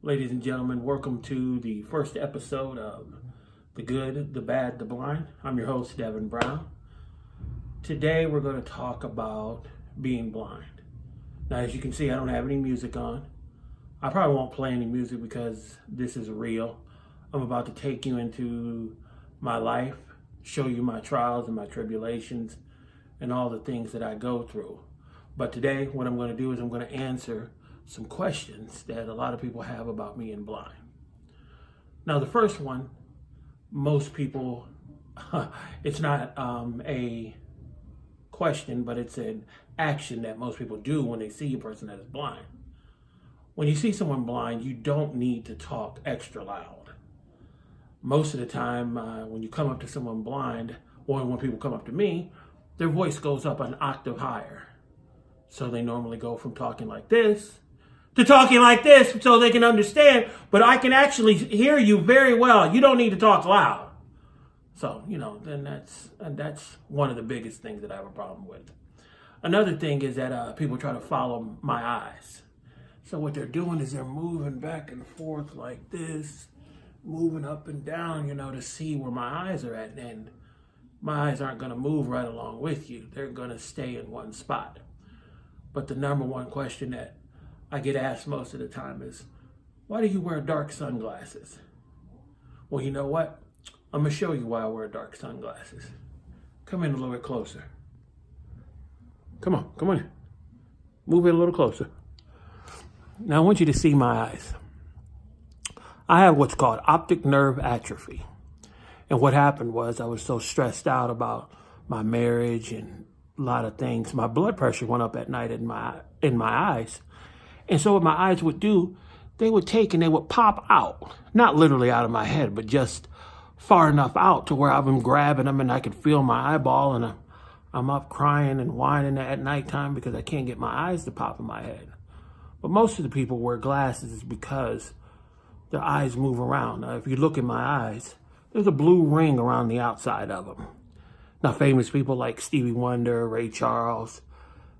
Ladies and gentlemen, welcome to the first episode of The Good, the Bad, the Blind. I'm your host, Devin Brown. Today we're going to talk about being blind. Now, as you can see, I don't have any music on. I probably won't play any music because this is real. I'm about to take you into my life, show you my trials and my tribulations and all the things that I go through. But today, what I'm going to do is I'm going to answer some questions that a lot of people have about being blind. Now, the first one, most people, it's not a question, but it's an action that most people do when they see a person that is blind. When you see someone blind, you don't need to talk extra loud. Most of the time, when you come up to someone blind, or when people come up to me, their voice goes up an octave higher. So they normally go from talking like this to talking like this so they can understand, but I can actually hear you very well. You don't need to talk loud. So, then that's one of the biggest things that I have a problem with. Another thing is that people try to follow my eyes. So what they're doing is they're moving back and forth like this, moving up and down, to see where my eyes are at. And my eyes aren't going to move right along with you. They're going to stay in one spot. But the number one question that I get asked most of the time is, why do you wear dark sunglasses? Well, you know what? I'm going to show you why I wear dark sunglasses. Come in a little bit closer. Come on. Move it a little closer. Now, I want you to see my eyes. I have what's called optic nerve atrophy. And what happened was I was so stressed out about my marriage and a lot of things. My blood pressure went up at night in my eyes. And so what my eyes would do, they would take and they would pop out. Not literally out of my head, but just far enough out to where I've been grabbing them and I could feel my eyeball, and I'm up crying and whining at nighttime because I can't get my eyes to pop in my head. But most of the people wear glasses is because their eyes move around. Now, if you look at my eyes, there's a blue ring around the outside of them. Now, famous people like Stevie Wonder, Ray Charles,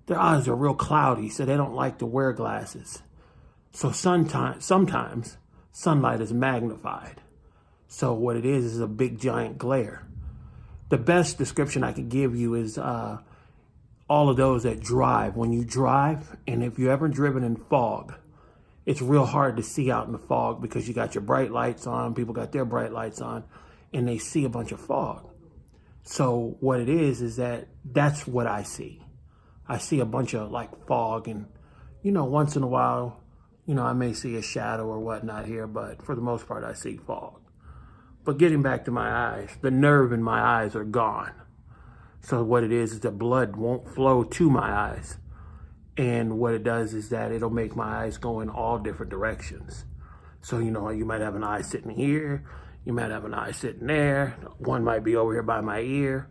their eyes are real cloudy, so they don't like to wear glasses. So sometimes sunlight is magnified. So what it is a big giant glare. The best description I could give you is all of those that drive. When you drive, and if you've ever driven in fog, it's real hard to see out in the fog because you got your bright lights on, people got their bright lights on, and they see a bunch of fog. So what it is that's what I see. I see a bunch of fog, and, once in a while, I may see a shadow or whatnot here, but for the most part, I see fog. But getting back to my eyes, the nerve in my eyes are gone. So what it is the blood won't flow to my eyes. And what it does is that it'll make my eyes go in all different directions. So, you might have an eye sitting here, you might have an eye sitting there, one might be over here by my ear.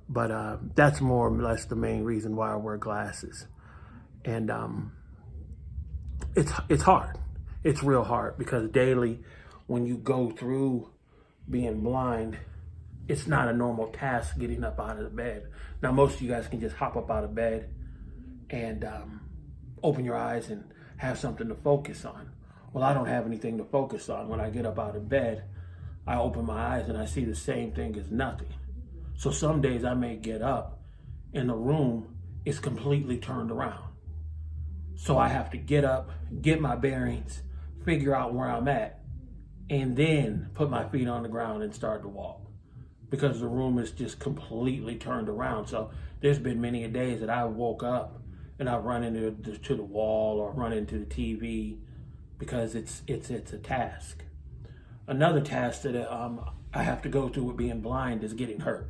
But that's more or less the main reason why I wear glasses. And it's hard. It's real hard because daily when you go through being blind, it's not a normal task getting up out of the bed. Now, most of you guys can just hop up out of bed and open your eyes and have something to focus on. Well, I don't have anything to focus on. When I get up out of bed, I open my eyes and I see the same thing as nothing. So some days I may get up and the room is completely turned around. So I have to get up, get my bearings, figure out where I'm at, and then put my feet on the ground and start to walk because the room is just completely turned around. So there's been many days that I woke up and I've run into the wall or run into the TV because it's a task. Another task that I have to go through with being blind is getting hurt.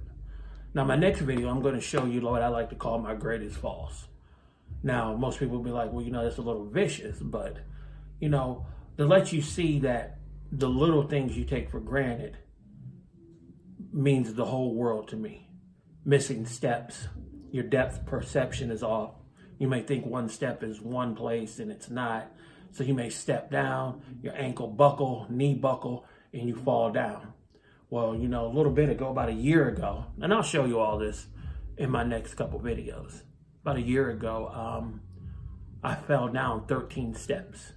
Now, my next video, I'm going to show you what I like to call my greatest falls. Now, most people will be like, well, that's a little vicious, but, to let you see that the little things you take for granted means the whole world to me. Missing steps, your depth perception is off. You may think one step is one place and it's not. So you may step down, your ankle buckle, knee buckle, and you fall down. Well, a little bit ago, about a year ago, and I'll show you all this in my next couple videos. About a year ago, I fell down 13 steps.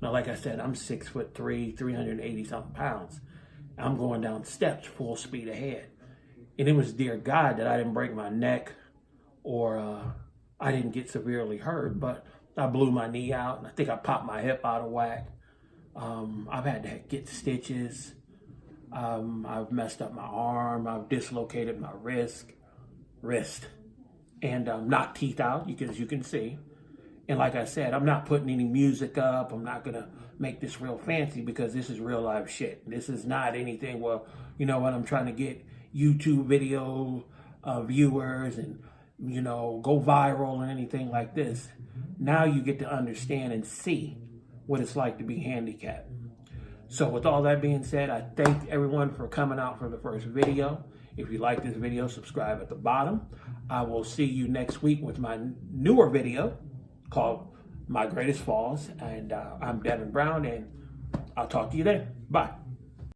Now, like I said, I'm 6'3", 380 something pounds. I'm going down steps full speed ahead. And it was dear God that I didn't break my neck or I didn't get severely hurt, but I blew my knee out and I think I popped my hip out of whack. I've had to get stitches. I've messed up my arm. I've dislocated my wrist, and knocked teeth out, as you can see. And like I said, I'm not putting any music up. I'm not going to make this real fancy because this is real life shit. This is not anything, well, you know what, I'm trying to get YouTube video viewers and, go viral and anything like this. Now you get to understand and see what it's like to be handicapped. So with all that being said, I thank everyone for coming out for the first video. If you like this video, subscribe at the bottom. I will see you next week with my newer video called My Greatest Falls. And I'm Devin Brown, and I'll talk to you then. Bye.